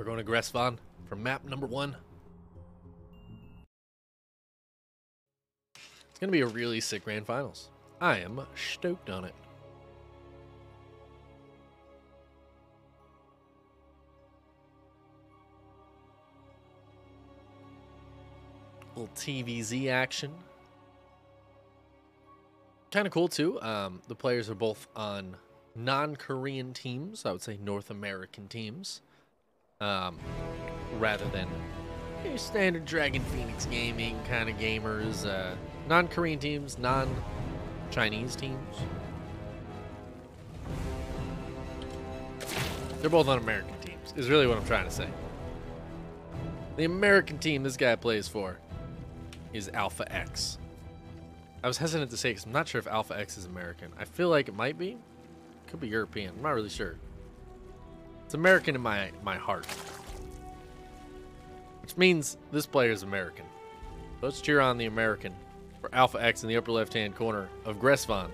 We're going to Gressvan for map number 1. It's going to be a really sick grand finals. I am stoked on it. Little TVZ action. Kind of cool too. The players are both on non-Korean teams. I would say North American teams. Rather than your standard Dragon Phoenix Gaming kind of gamers. Non-Korean teams, non-Chinese teams. They're both on American teams, is really what I'm trying to say. The American team this guy plays for is Alpha X. I was hesitant to say because I'm not sure if Alpha X is American. I feel like it might be. Could be European. I'm not really sure. It's American in my heart. Which means this player is American. Let's cheer on the American for Alpha X in the upper left-hand corner of Gressvan.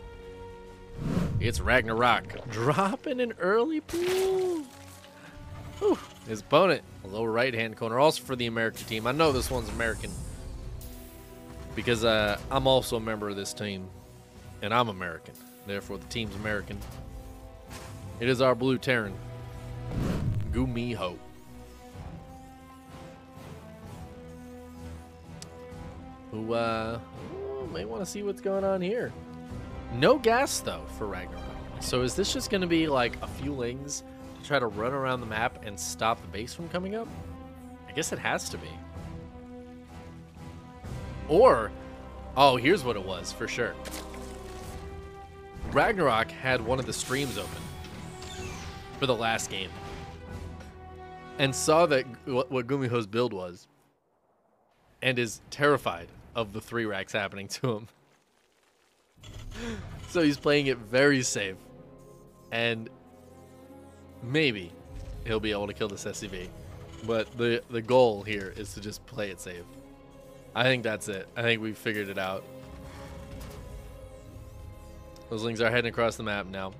It's Ragnarok dropping an early pool. Whew. His opponent, lower right-hand corner, also for the American team. I know this one's American because I'm also a member of this team, and I'm American. Therefore, the team's American. It is our blue Terran, GuMiho. Who may want to see what's going on here. No gas, though, for Ragnarok. So is this just going to be like a few lings to try to run around the map and stop the base from coming up? I guess it has to be. Or, oh, here's what it was for sure. Ragnarok had one of the streams open for the last game and saw that what GuMiho's build was and is terrified of the 3 racks happening to him. So he's playing it very safe, and maybe he'll be able to kill this SCV. But the goal here is to just play it safe. I think that's it. I think we've figured it out. Those lings are heading across the map now.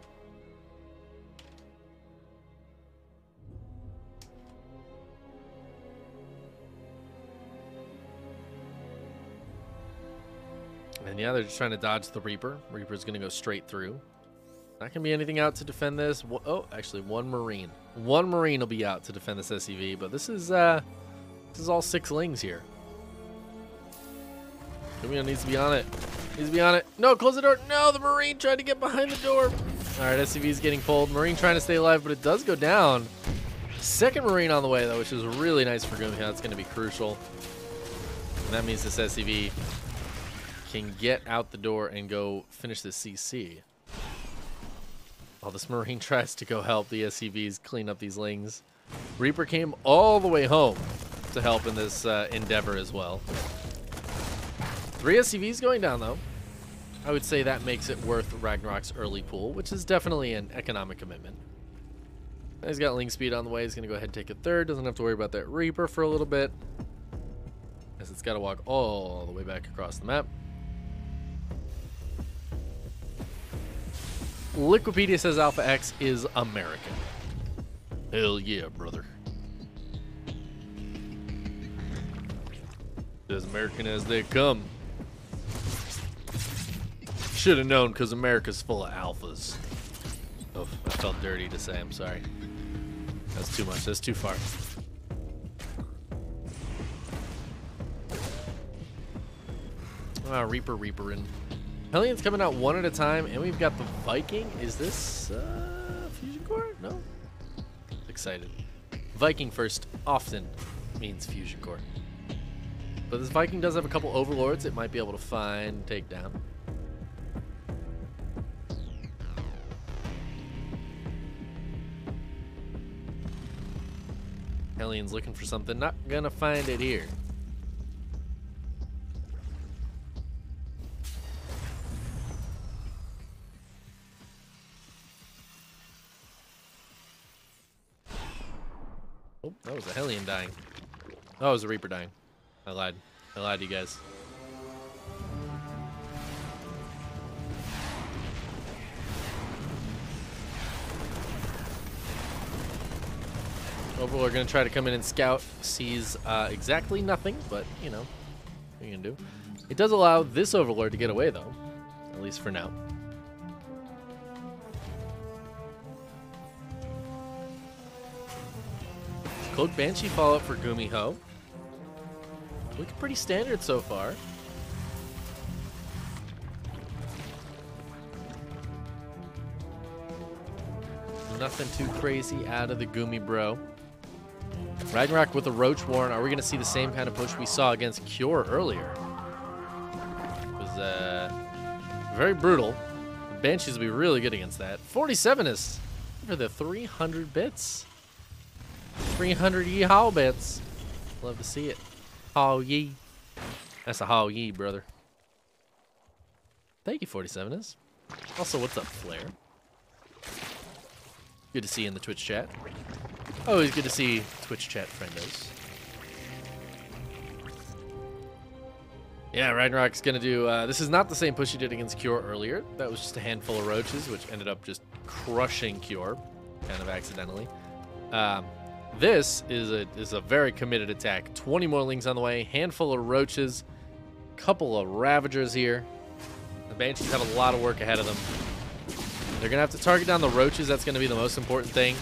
And yeah, they're just trying to dodge the Reaper. Reaper's going to go straight through. Not going to be anything out to defend this. Oh, actually, one Marine. One Marine will be out to defend this SCV, but this is all 6 lings here. GuMiho needs to be on it. Needs to be on it. No, close the door. No, the Marine tried to get behind the door. All right, SCV's getting pulled. Marine trying to stay alive, but it does go down. Second Marine on the way, though, which is really nice for GuMiho. That's going to be crucial. And that means this SCV can get out the door and go finish this CC. While this Marine tries to go help the SCVs clean up these lings. Reaper came all the way home to help in this endeavor as well. 3 SCVs going down, though. I would say that makes it worth Ragnarok's early pool, which is definitely an economic commitment. He's got ling speed on the way. He's going to go ahead and take a third. Doesn't have to worry about that Reaper for a little bit, as it's got to walk all the way back across the map. Liquipedia says Alpha X is American. Hell yeah, brother. As American as they come. Should have known, because America's full of alphas. Oh, I felt dirty to say. I'm sorry. That's too much. That's too far. Reaperin'. Hellions coming out one at a time, and we've got the Viking. Is this Fusion Core? No. Excited. Viking first often means Fusion Core. But this Viking does have a couple overlords it might be able to find and take down. Hellions looking for something. Not gonna find it here. Oh, that was a Hellion dying. Oh, it was a Reaper dying. I lied. I lied to you guys. Overlord going to try to come in and scout. Sees exactly nothing, but, you know, what are you going to do? It does allow this Overlord to get away, though. At least for now. Cloak Banshee follow-up for GuMiho. Looking pretty standard so far. Nothing too crazy out of the Gumi bro. Ragnarok with a Roach Warren. Are we going to see the same kind of push we saw against Cure earlier? It was very brutal. The Banshees will be really good against that. 47 is for the 300 bits. 300 yeehaw bits. Love to see it. Haw yee. That's a haw yee, brother. Thank you, 47 is. Also, what's up, Flair? Good to see you in the Twitch chat. Always good to see Twitch chat friendos. Yeah, Ragnarok's gonna do, this is not the same push he did against Cure earlier. That was just a handful of roaches, which ended up just crushing Cure, kind of accidentally. This is a very committed attack. 20 more lings on the way, handful of roaches, couple of Ravagers here. The Banshees have a lot of work ahead of them. They're going to have to target down the roaches. That's going to be the most important thing.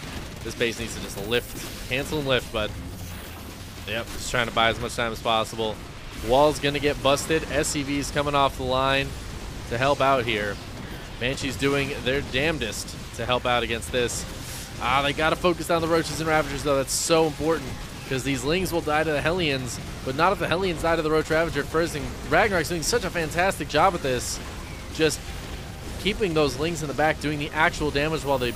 This base needs to just lift. Cancel and lift, bud. Yep, just trying to buy as much time as possible. Wall's going to get busted. SCV's coming off the line to help out here. Banshee's doing their damnedest to help out against this. They got to focus down the roaches and Ravagers, though. That's so important because these lings will die to the Hellions, but not if the Hellions die to the Roach Ravager first. And Ragnarok's doing such a fantastic job at this. Just keeping those lings in the back, doing the actual damage while the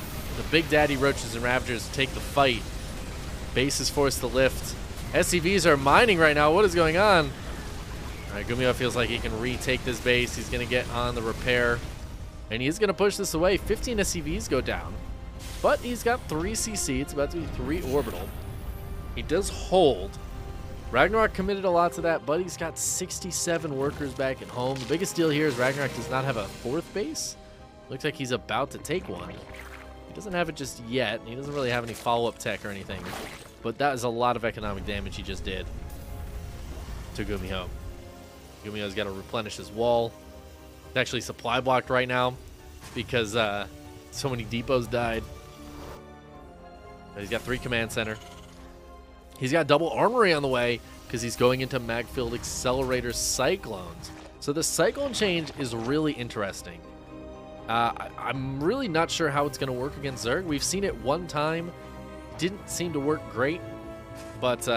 big daddy roaches and Ravagers take the fight. Base is forced to lift. SCVs are mining right now. What is going on? All right, GuMiho feels like he can retake this base. He's going to get on the repair, and he's going to push this away. 15 SCVs go down, but he's got 3 CC. It's about to be 3 orbital. He does hold. Ragnarok committed a lot to that, but he's got 67 workers back at home. The biggest deal here is Ragnarok does not have a 4th base. Looks like he's about to take one. He doesn't have it just yet. He doesn't really have any follow-up tech or anything. But that is a lot of economic damage he just did to GuMiho. GuMiho's got to replenish his wall. It's actually supply blocked right now because so many depots died. But he's got 3 command center. He's got double armory on the way because he's going into mag-filled accelerator cyclones. So the cyclone change is really interesting. I'm really not sure how it's going to work against Zerg. We've seen it one time. Didn't seem to work great. But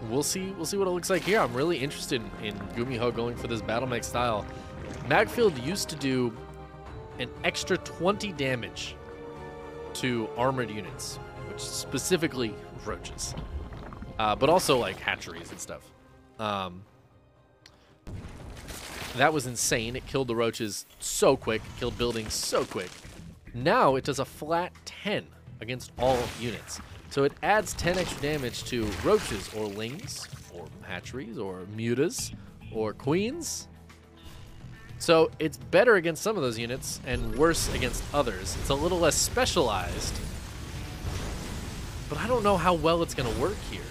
we'll see what it looks like here. I'm really interested in GuMiho going for this battle mech style. Mag-filled used to do an extra 20 damage to armored units, which specifically roaches, but also like hatcheries and stuff. That was insane. It killed the roaches so quick, killed buildings so quick. Now it does a flat 10 against all units. So it adds 10 extra damage to roaches or lings or hatcheries or mutas or queens. So it's better against some of those units and worse against others. It's a little less specialized, but I don't know how well it's going to work here.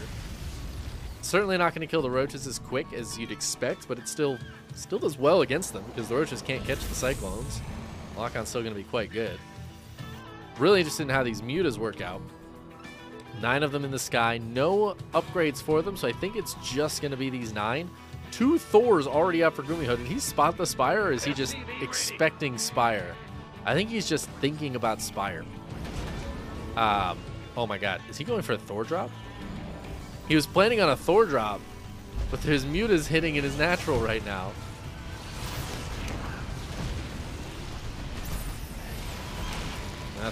Certainly not going to kill the roaches as quick as you'd expect, but it still does well against them because the roaches can't catch the cyclones. Lock-on's still going to be quite good. Really interested in how these mutas work out. 9 of them in the sky. No upgrades for them, so I think it's just going to be these 9. 2 Thors already up for GuMiho. Did he spot the Spire, or is he just expecting Spire? I think he's just thinking about Spire. Oh my god. Is he going for a Thor drop? He was planning on a Thor drop, but his Muta's hitting in his natural right now.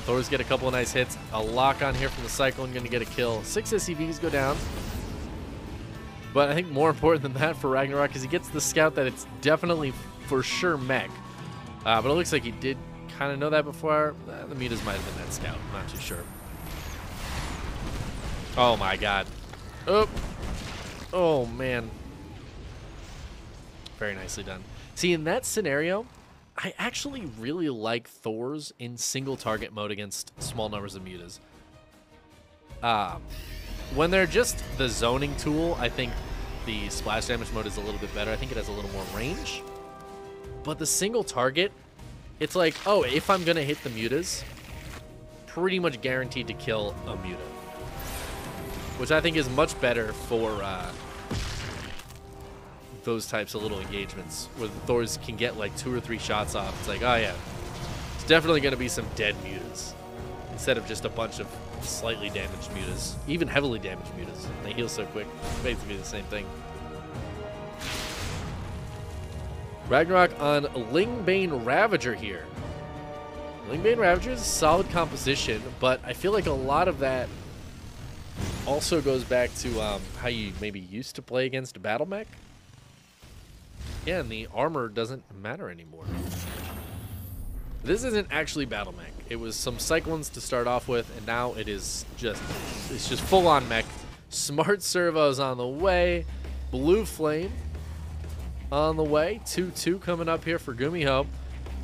Thors get a couple of nice hits. A lock on here from the Cyclone, going to get a kill. 6 SCVs go down. But I think more important than that for Ragnarok is he gets the scout that it's definitely for sure Mech. But it looks like he did kind of know that before. The Mutas might have been that scout. I'm not too sure. Oh my god. Oh man. Very nicely done. See, in that scenario, I actually really like Thors in single target mode against small numbers of mutas. When they're just the zoning tool, I think the splash damage mode is a little bit better. I think it has a little more range. But the single target, it's like, oh, if I'm going to hit the mutas, pretty much guaranteed to kill a muta. Which I think is much better for those types of little engagements where the Thors can get like 2 or 3 shots off. It's like, oh yeah, it's definitely going to be some dead mutas instead of just a bunch of slightly damaged mutas, even heavily damaged mutas. They heal so quick. It's basically the same thing. Ragnarok on Lingbane Ravager here. Lingbane Ravager is a solid composition, but I feel like a lot of that also goes back to how you maybe used to play against a battle mech. Yeah, and the armor doesn't matter anymore. This isn't actually battle mech. It was some cyclones to start off with, and now it's just full-on mech. Smart servos on the way. Blue flame on the way. 2-2 coming up here for GuMiho.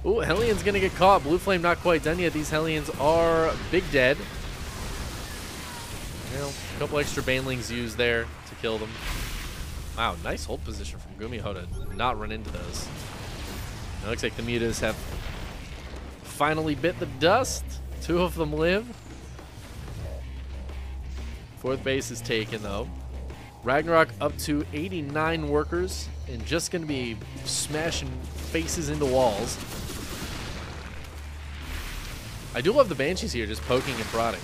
Ooh, Hellions gonna get caught. Blue flame not quite done yet. These Hellions are big dead. You know, a couple extra banelings used there to kill them. Wow, nice hold position from GuMiho to not run into those. It looks like the mutas have finally bit the dust. 2 of them live. 4th base is taken, though. Ragnarok up to 89 workers and just going to be smashing faces into walls. I do love the Banshees here, just poking and prodding.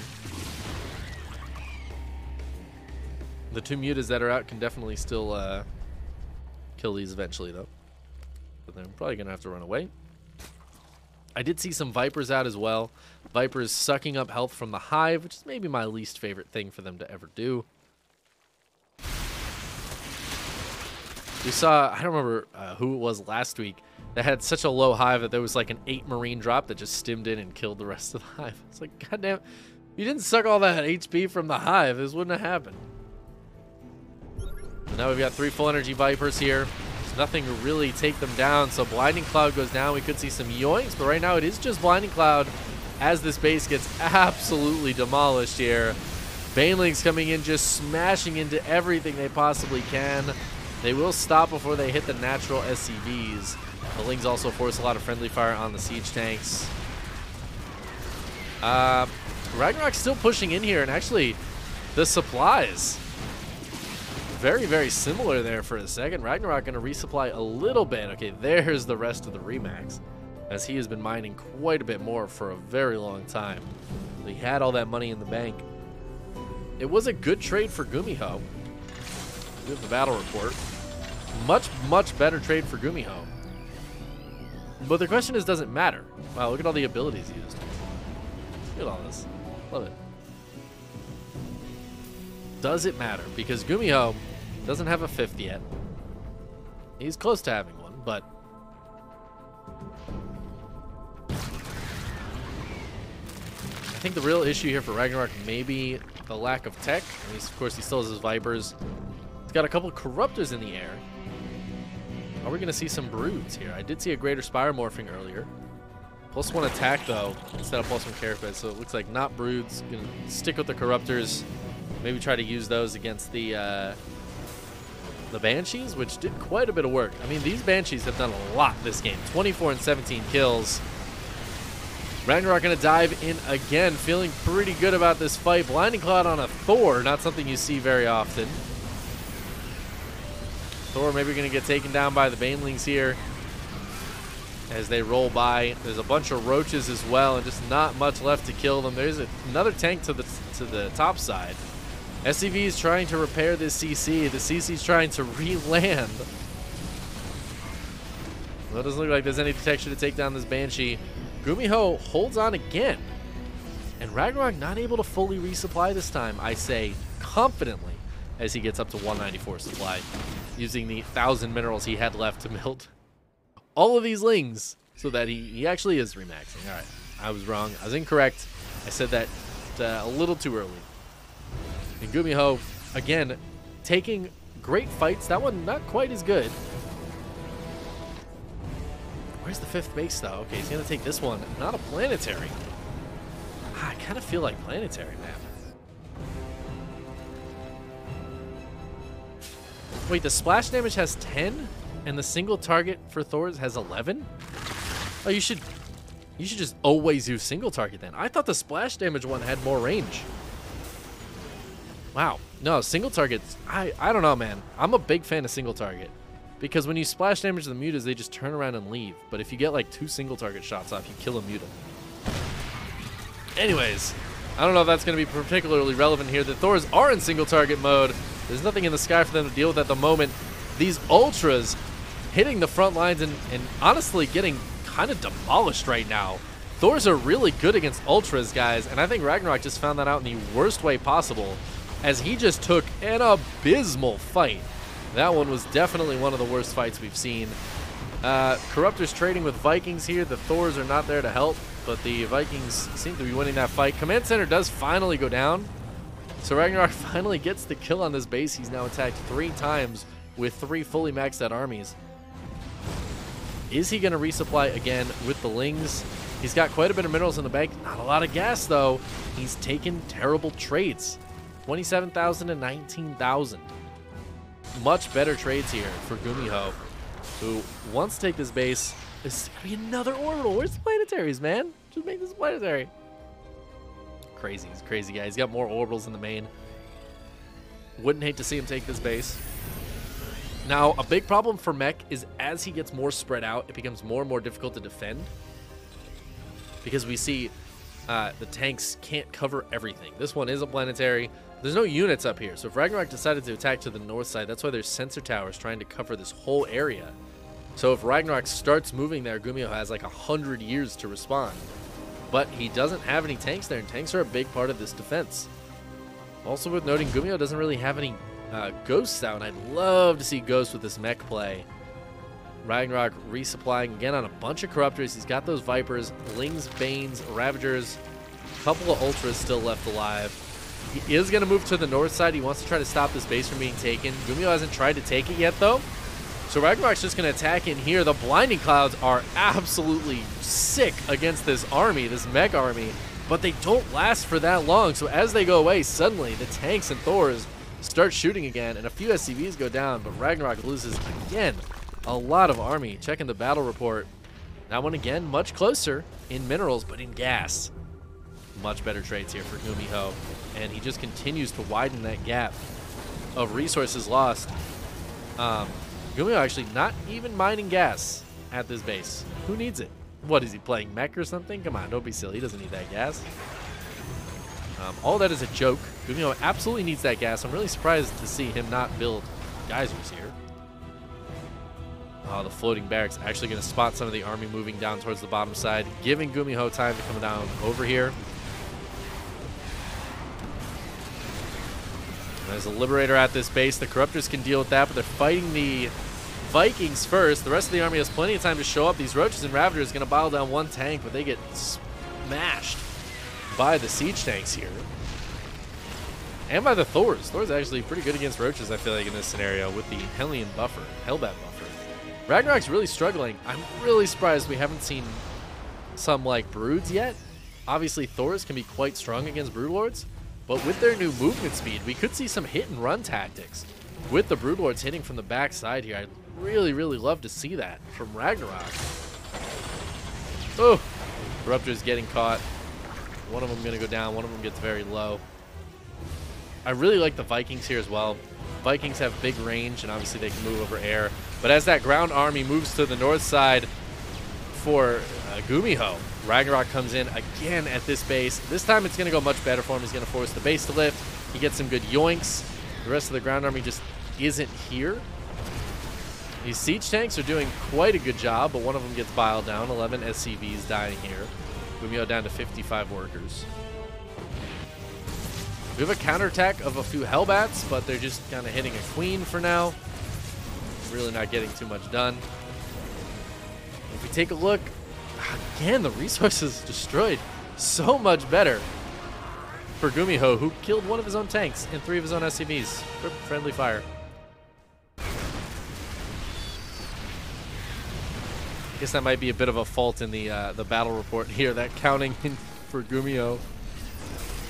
The 2 mutas that are out can definitely still kill these eventually, though. But they're probably going to have to run away. I did see some Vipers out as well. Vipers sucking up health from the Hive, which is maybe my least favorite thing for them to ever do. We saw, I don't remember who it was last week, that had such a low Hive that there was like an 8 Marine drop that just stimmed in and killed the rest of the Hive. It's like, goddamn, if you didn't suck all that HP from the Hive, this wouldn't have happened. Now we've got 3 full energy Vipers here. There's nothing to really take them down, so Blinding Cloud goes down. We could see some yoinks, but right now it is just Blinding Cloud as this base gets absolutely demolished here. Banelings coming in, just smashing into everything they possibly can. They will stop before they hit the natural SCVs. The Lings also force a lot of friendly fire on the siege tanks. Ragnarok's still pushing in here, and actually the supplies very, very similar there for a second. Ragnarok going to resupply a little bit. Okay, there's the rest of the Remax, as he has been mining quite a bit more for a very long time. He had all that money in the bank. It was a good trade for GuMiho. We have the battle report. Much, much better trade for GuMiho. But the question is, does it matter? Wow, look at all the abilities used. Look at all this. Love it. Does it matter? Because GuMiho doesn't have a 5th yet. He's close to having one, but I think the real issue here for Ragnarok may be the lack of tech. I mean, of course, he still has his Vipers. He's got a couple Corruptors in the air. Are we going to see some Broods here? I did see a Greater Spire morphing earlier. +1 attack, though, instead of +1 Carapet, so it looks like not Broods. Going to stick with the Corruptors. Maybe try to use those against the Banshees, which did quite a bit of work. I mean, these Banshees have done a lot this game. 24 and 17 kills. Ragnarok going to dive in again, feeling pretty good about this fight. Blinding Cloud on a Thor, not something you see very often. Thor maybe going to get taken down by the Banelings here as they roll by. There's a bunch of Roaches as well, and just not much left to kill them. There's another tank to the top side. SCV is trying to repair this CC. The CC is trying to re-land. Well, it doesn't look like there's any detection to take down this Banshee. GuMiho holds on again. And Ragnarok not able to fully resupply this time, I say confidently, as he gets up to 194 supply, using the 1,000 minerals he had left to melt all of these Lings so that he actually is remaxing. All right, I was wrong. I was incorrect. I said that a little too early. And GuMiho, again, taking great fights. That one not quite as good. Where's the 5th base, though? Okay, he's going to take this one. Not a planetary. I kind of feel like planetary, man. Wait, the splash damage has 10, and the single target for Thor's has 11? Oh, you should just always use single target then. I thought the splash damage one had more range. Wow. No, single targets, I don't know, man. I'm a big fan of single target. Because when you splash damage the mutas, they just turn around and leave. But if you get like 2 single target shots off, you kill a muta. Anyways, I don't know if that's going to be particularly relevant here. The Thors are in single target mode. There's nothing in the sky for them to deal with at the moment. These ultras hitting the front lines and honestly getting kind of demolished right now. Thors are really good against ultras, guys, and I think Ragnarok just found that out in the worst way possible, as he just took an abysmal fight. That one was definitely one of the worst fights we've seen. Corruptor's trading with Vikings here. The Thors are not there to help, but the Vikings seem to be winning that fight. Command Center does finally go down, so Ragnarok finally gets the kill on this base. He's now attacked 3 times with 3 fully maxed out armies. Is he going to resupply again with the Lings? He's got quite a bit of minerals in the bank. Not a lot of gas, though. He's taken terrible trades. 27,000 and 19,000. Much better trades here for GuMiho, who wants to take this base. This is going to be another orbital. Where's the planetaries, man? Just make this a planetary. Crazy. He's a crazy guy. He's got more orbitals in the main. Wouldn't hate to see him take this base. Now, a big problem for Mech is as he gets more spread out, it becomes more and more difficult to defend. Because we see the tanks can't cover everything. This one is a planetary. There's no units up here. So if Ragnarok decided to attack to the north side, that's why there's sensor towers trying to cover this whole area. So if Ragnarok starts moving there, GuMiho has like 100 years to respond. But he doesn't have any tanks there, and tanks are a big part of this defense. Also worth noting, GuMiho doesn't really have any Ghosts out, and I'd love to see Ghosts with this Mech play. Ragnarok resupplying again on a bunch of Corruptors. He's got those Vipers, Lings, Banes, Ravagers, a couple of Ultras still left alive. He is going to move to the north side. He wants to try to stop this base from being taken. GuMiho hasn't tried to take it yet, though. So Ragnarok's just going to attack in here. The Blinding Clouds are absolutely sick against this army, this Mech army, but they don't last for that long. So as they go away, suddenly the tanks and Thors start shooting again, and a few SCVs go down, but Ragnarok loses again a lot of army. Checking the battle report. That one again, much closer in minerals, but in gas. Much better trades here for GuMiho, and he just continues to widen that gap of resources lost. GuMiho actually not even mining gas at this base. Who needs it? What, is he playing Mech or something? Come on, don't be silly. He doesn't need that gas. All that is a joke. GuMiho absolutely needs that gas. I'm really surprised to see him not build geysers here. Oh, the floating barracks actually going to spot some of the army moving down towards the bottom side, giving GuMiho time to come down over here. There's a Liberator at this base. The Corruptors can deal with that, but they're fighting the Vikings first. The rest of the army has plenty of time to show up. These Roaches and Ravagers going to bile down one tank, but they get smashed by the siege tanks here. And by the Thors. Thors actually pretty good against Roaches, I feel like, in this scenario with the Hellion buffer, Hellbat buffer. Ragnarok's really struggling. I'm really surprised we haven't seen some, like, Broods yet. Obviously, Thors can be quite strong against Broodlords, but with their new movement speed, we could see some hit-and-run tactics with the Broodlords hitting from the back side here. I'd really, really love to see that from Ragnarok. Oh, Corruptor's getting caught. One of them going to go down. One of them gets very low. I really like the Vikings here as well. Vikings have big range, and obviously they can move over air. But as that ground army moves to the north side for GuMiho, Ragnarok comes in again at this base. This time it's going to go much better for him. He's going to force the base to lift. He gets some good yoinks. The rest of the ground army just isn't here. These siege tanks are doing quite a good job, but one of them gets biled down. 11 SCVs dying here. GuMiho down to 55 workers. We have a counterattack of a few Hellbats, but they're just kind of hitting a Queen for now. Really not getting too much done. If we take a look, again, the resources destroyed. So much better for GuMiho, who killed one of his own tanks and 3 of his own SCVs. Friendly fire. I guess that might be a bit of a fault in the battle report here, that counting in for GuMiho.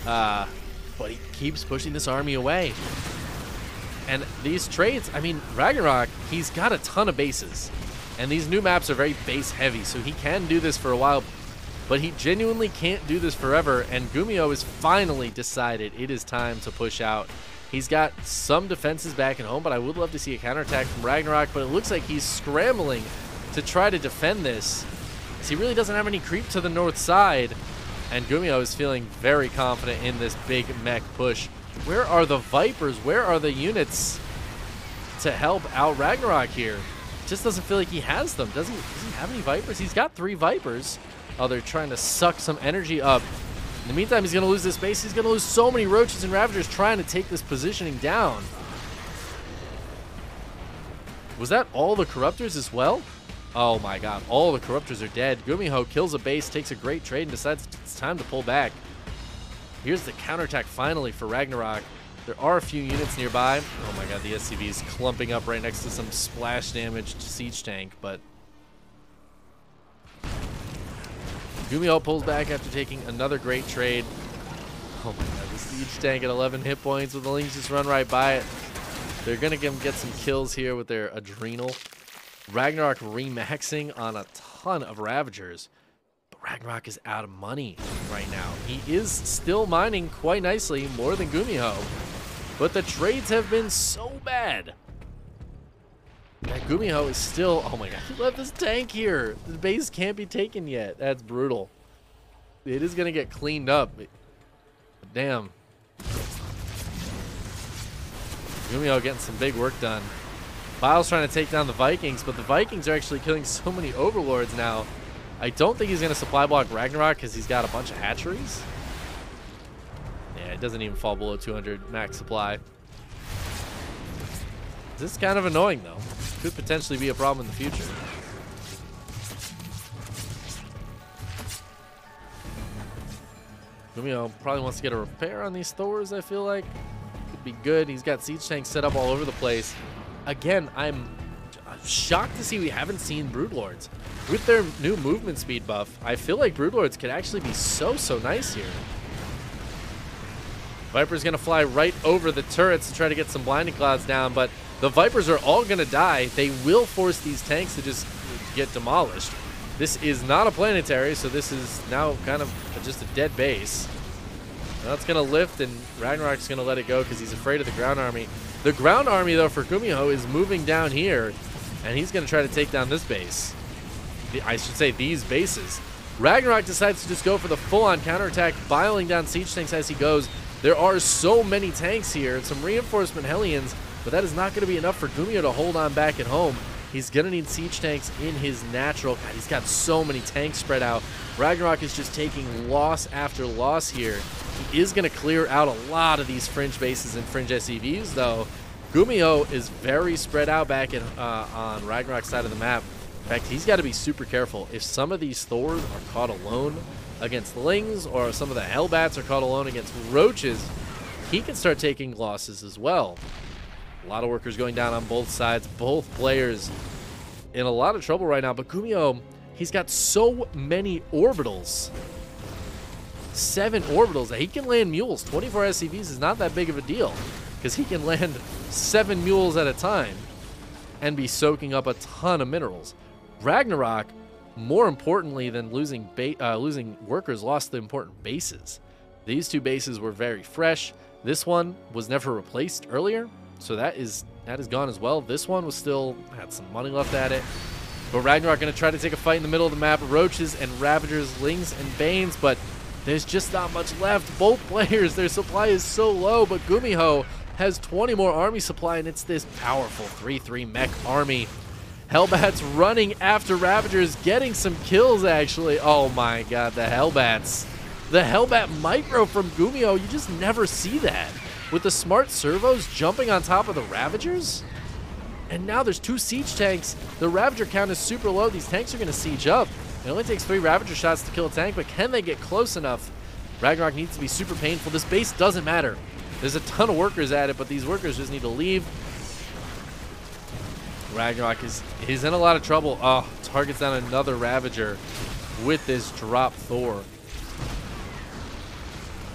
But he keeps pushing this army away. And these trades, I mean, Ragnarok, he's got a ton of bases. And these new maps are very base heavy, so he can do this for a while. But he genuinely can't do this forever, and GuMiho has finally decided it is time to push out. He's got some defenses back at home, but I would love to see a counterattack from Ragnarok, but it looks like he's scrambling to try to defend this. He really doesn't have any creep to the north side, and GuMiho is feeling very confident in this big mech push. Where are the Vipers? Where are the units to help out Ragnarok here? Just doesn't feel like he has them. Does he have any Vipers? He's got 3 Vipers. Oh, they're trying to suck some energy up. In the meantime, he's going to lose this base. He's going to lose so many Roaches and Ravagers trying to take this positioning down. Was that all the Corruptors as well? Oh my god, all the Corruptors are dead. GuMiho kills a base, takes a great trade, and decides it's time to pull back. Here's the counterattack finally for Ragnarok. There are a few units nearby. Oh my god, the SCV is clumping up right next to some splash damaged siege tank, but GuMiho pulls back after taking another great trade. Oh my god, the siege tank at 11 hit points with the Lings just run right by it. They're going to get some kills here with their Adrenal. Ragnarok remaxing on a ton of Ravagers. But Ragnarok is out of money right now. He is still mining quite nicely, more than GuMiho. But the trades have been so bad that GuMiho is still... Oh my god, he left his tank here. The base can't be taken yet. That's brutal. It is going to get cleaned up. Damn. GuMiho getting some big work done. Bile's trying to take down the Vikings, but the Vikings are actually killing so many Overlords now. I don't think he's going to supply block Ragnarok because he's got a bunch of hatcheries. Yeah, it doesn't even fall below 200 max supply. This is kind of annoying, though. Could potentially be a problem in the future. GuMiho probably wants to get a repair on these Thors, I feel like. Could be good. He's got siege tanks set up all over the place. Again, I'm shocked to see we haven't seen Broodlords. With their new movement speed buff, I feel like Broodlords could actually be so nice here. Viper's going to fly right over the turrets to try to get some blinding clouds down, but the Vipers are all going to die. They will force these tanks to just get demolished. This is not a planetary, so this is now kind of just a dead base. Now it's going to lift, and Ragnarok's going to let it go because he's afraid of the ground army. The ground army, though, for GuMiho is moving down here, and he's going to try to take down this base. I should say these bases. Ragnarok decides to just go for the full-on counterattack, biling down siege tanks as he goes. There are so many tanks here and some reinforcement Hellions, but that is not going to be enough for GuMiho to hold on back at home. He's going to need siege tanks in his natural. God, he's got so many tanks spread out. Ragnarok is just taking loss after loss here. He is going to clear out a lot of these fringe bases and fringe SCVs, though. GuMiho is very spread out back on Ragnarok's side of the map. In fact, he's got to be super careful. If some of these Thors are caught alone against Lings, or some of the Hellbats are caught alone against Roaches, he can start taking losses as well. A lot of workers going down on both sides. Both players in a lot of trouble right now. But GuMiho, he's got so many orbitals. 7 orbitals that he can land mules. 24 SCVs is not that big of a deal because he can land 7 mules at a time and be soaking up a ton of minerals. Ragnarok, more importantly than losing workers, lost the important bases. These 2 bases were very fresh. This one was never replaced earlier, so that is gone as well. This one was still had some money left at it. But Ragnarok going to try to take a fight in the middle of the map. Roaches and Ravagers, Lings and Banes, but there's just not much left. Both players, their supply is so low, but GuMiho has 20 more army supply, and it's this powerful 3-3 mech army. Hellbats running after Ravagers, getting some kills, actually. Oh my god, the Hellbats. The Hellbat micro from GuMiho, you just never see that. With the smart servos jumping on top of the Ravagers. And now there's 2 siege tanks. The Ravager count is super low. These tanks are going to siege up. It only takes 3 Ravager shots to kill a tank, but can they get close enough? Ragnarok needs to be super painful. This base doesn't matter. There's a ton of workers at it, but these workers just need to leave. Ragnarok he's in a lot of trouble. Oh, targets down another Ravager with this drop Thor.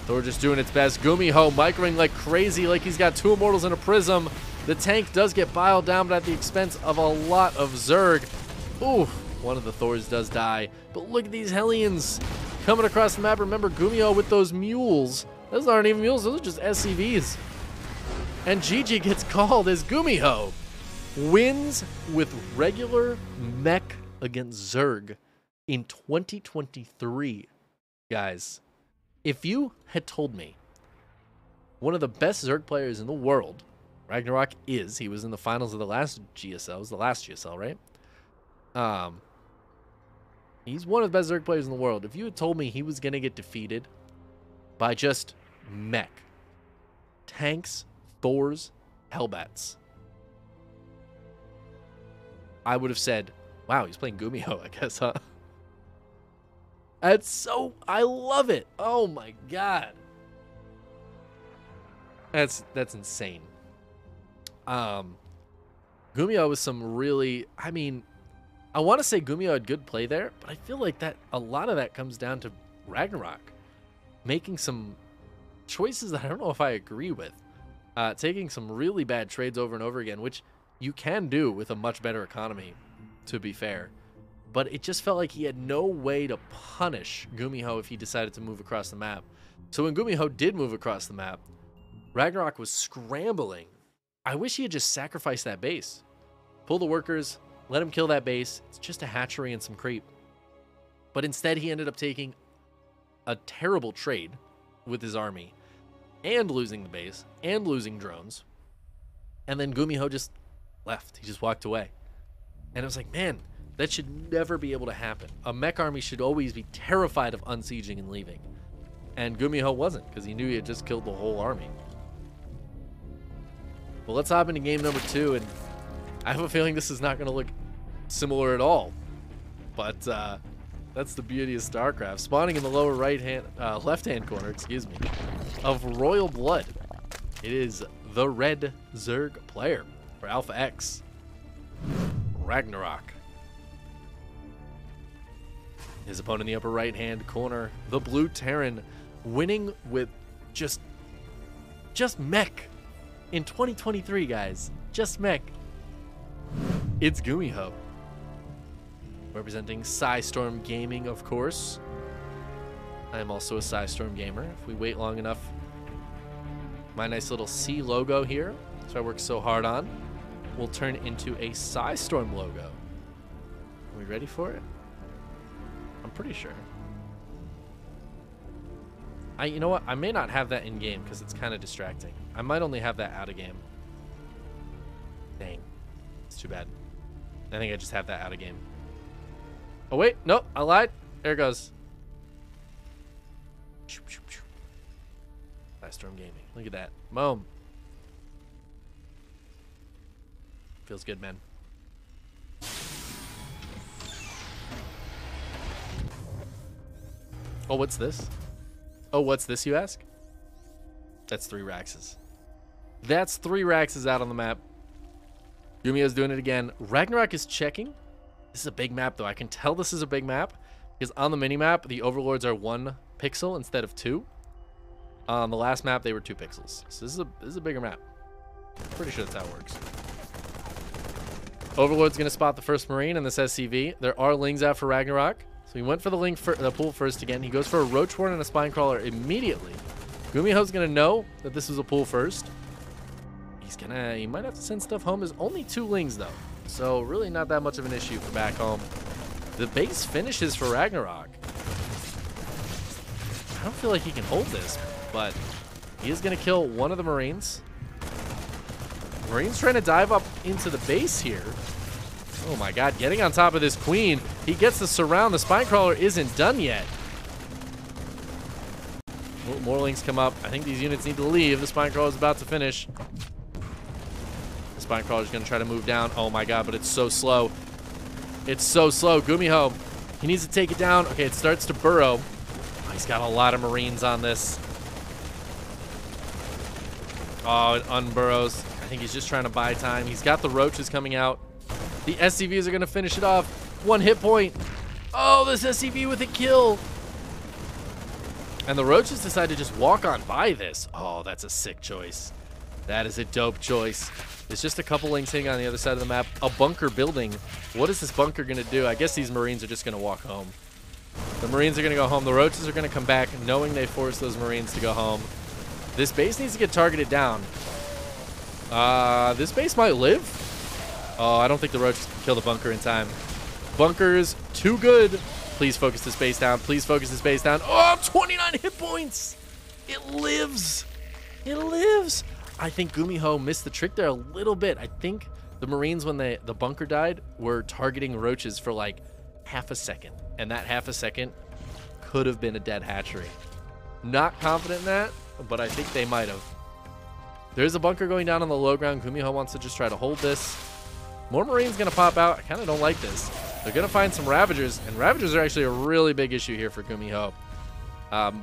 Thor just doing its best. GuMiho microing like crazy, like he's got 2 Immortals and a Prism. The tank does get biled down, but at the expense of a lot of Zerg. Ooh, one of the Thors does die. But look at these Hellions coming across the map. Remember, GuMiho with those mules. Those aren't even mules, those are just SCVs. And GG gets called as GuMiho wins with regular Mech against Zerg in 2023. Guys, if you had told me one of the best Zerg players in the world, Ragnarok he was in the finals of the last GSL, it was the last GSL, right? He's one of the best Zerg players in the world. If you had told me he was going to get defeated by just Mech, tanks, Thors, Hellbats, I would have said, wow, he's playing GuMiho, I guess, huh? I love it. Oh my God. That's insane. GuMiho was some really, I mean, I want to say GuMiho had good play there, but I feel like that a lot of that comes down to Ragnarok making some choices that I don't know if I agree with. Taking some really bad trades over and over again, which you can do with a much better economy, to be fair. But it just felt like he had no way to punish GuMiho if he decided to move across the map. So when GuMiho did move across the map, Ragnarok was scrambling. I wish he had just sacrificed that base. Pull the workers, let him kill that base. It's just a hatchery and some creep. But instead, he ended up taking a terrible trade with his army and losing the base and losing drones. And then GuMiho just left. He just walked away. And I was like, man, that should never be able to happen. A Mech army should always be terrified of unsieging and leaving. And GuMiho wasn't, because he knew he had just killed the whole army. Well, let's hop into game number 2, and I have a feeling this is not going to look similar at all. But that's the beauty of StarCraft. Spawning in the lower left-hand corner, excuse me, of Royal Blood. It is the red Zerg player for Alpha X, Ragnarok. His opponent in the upper right-hand corner, the blue Terran, winning with just Mech. In 2023, guys, just Mech. It's GuMiho. Representing Psystorm Gaming, of course. I am also a Psystorm gamer. If we wait long enough, my nice little C logo here, which I worked so hard on, will turn into a Psystorm logo. Are we ready for it? I'm pretty sure. You know what? I may not have that in game because it's kind of distracting. I might only have that out of game. Dang. It's too bad. I think I just have that out of game. Oh, wait. Nope. I lied. There it goes. Storm Gaming. Look at that. Boom. Feels good, man. Oh, what's this? Oh, what's this, you ask? That's 3 Raxes. That's 3 Raxes out on the map. GuMiho's doing it again. Ragnarok is checking. This is a big map, though. I can tell this is a big map because on the mini-map, the overlords are 1 pixel instead of 2. On the last map, they were 2 pixels. So this is a bigger map. Pretty sure that's how it works. Overlord's going to spot the first Marine in this SCV. There are Lings out for Ragnarok. So he went for the pool first again. He goes for a Roach Warren and a Spine Crawler immediately. GuMiho's going to know that this was a pool first. He might have to send stuff home. There's only 2 Lings, though. So really not that much of an issue for back home. The base finishes for Ragnarok. I don't feel like he can hold this, but he is going to kill one of the Marines. Marine's trying to dive up into the base here. Oh my god, getting on top of this queen. He gets the surround. The Spine Crawler isn't done yet. More Lings come up. I think these units need to leave. The Spine Crawler is about to finish. The Spine Crawler is going to try to move down. Oh my god, but it's so slow. It's so slow. GuMiho, he needs to take it down. Okay, it starts to burrow. Oh, he's got a lot of Marines on this. Oh, it unburrows. I think he's just trying to buy time. He's got the Roaches coming out. The SCVs are going to finish it off. 1 hit point. Oh, this SCV with a kill. And the Roaches decide to just walk on by this. Oh, that's a sick choice. That is a dope choice. It's just a couple lings hitting on the other side of the map. A bunker building. What is this bunker going to do? I guess these Marines are just going to walk home. The Marines are going to go home. The roaches are going to come back knowing they forced those Marines to go home. This base needs to get targeted down. This base might live. Oh, I don't think the roaches can kill the bunker in time. Bunker's too good. Please focus this base down. Please focus this base down. Oh, 29 hit points. It lives. It lives. I think GuMiho missed the trick there a little bit. I think the Marines, when the bunker died, were targeting roaches for like half a second. And that half a second could have been a dead hatchery. Not confident in that, but I think they might have. There's a bunker going down on the low ground. GuMiho wants to just try to hold this. More Marines going to pop out. I kind of don't like this. They're going to find some Ravagers, and Ravagers are actually a really big issue here for GuMiho.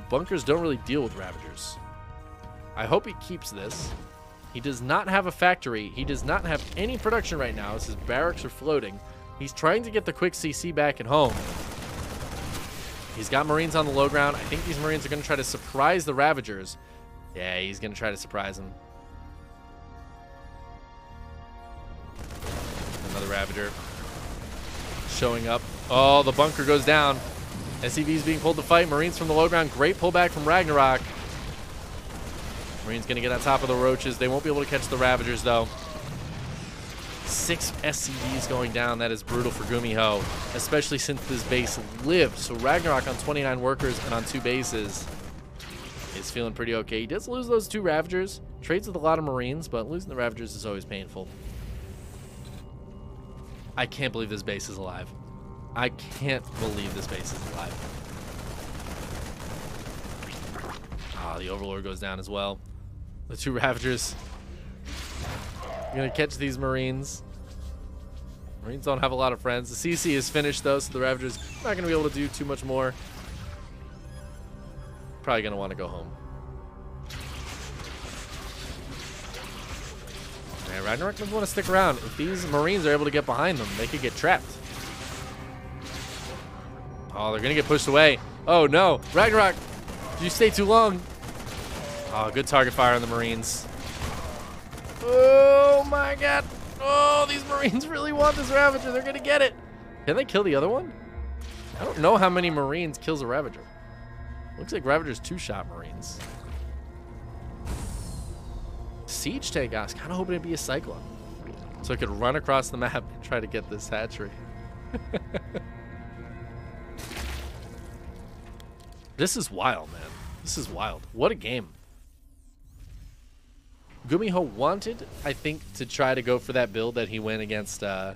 Bunkers don't really deal with Ravagers. I hope he keeps this. He does not have a factory. He does not have any production right now. His barracks are floating. He's trying to get the quick CC back at home. He's got Marines on the low ground. I think these Marines are going to try to surprise the Ravagers. Yeah, he's going to try to surprise them. Another Ravager showing up. Oh, the bunker goes down. SCV's being pulled to fight. Marines from the low ground. Great pullback from Ragnarok. Marines going to get on top of the roaches. They won't be able to catch the Ravagers, though. 6 SCVs going down. That is brutal for GuMiho, especially since this base lived. So Ragnarok on 29 workers and on 2 bases is feeling pretty okay. He does lose those 2 Ravagers. Trades with a lot of Marines, but losing the Ravagers is always painful. I can't believe this base is alive. I can't believe this base is alive. Ah, the Overlord goes down as well. The 2 Ravagers. I'm going to catch these Marines. Marines don't have a lot of friends. The CC is finished, though, so the Ravagers not going to be able to do too much more. Probably going to want to go home. Man, Ragnarok doesn't want to stick around. If these Marines are able to get behind them, they could get trapped. Oh, they're going to get pushed away. Oh, no. Ragnarok, did you stay too long? Oh, good target fire on the Marines. Oh, my God. Oh, these Marines really want this Ravager. They're going to get it. Can they kill the other one? I don't know how many Marines kills a Ravager. Looks like Ravager's 2-shot Marines. Siege tank, I was kind of hoping it'd be a Cyclone, so I could run across the map and try to get this hatchery. This is wild, man. This is wild. What a game. GuMiho wanted, I think, to try to go for that build that he went against, who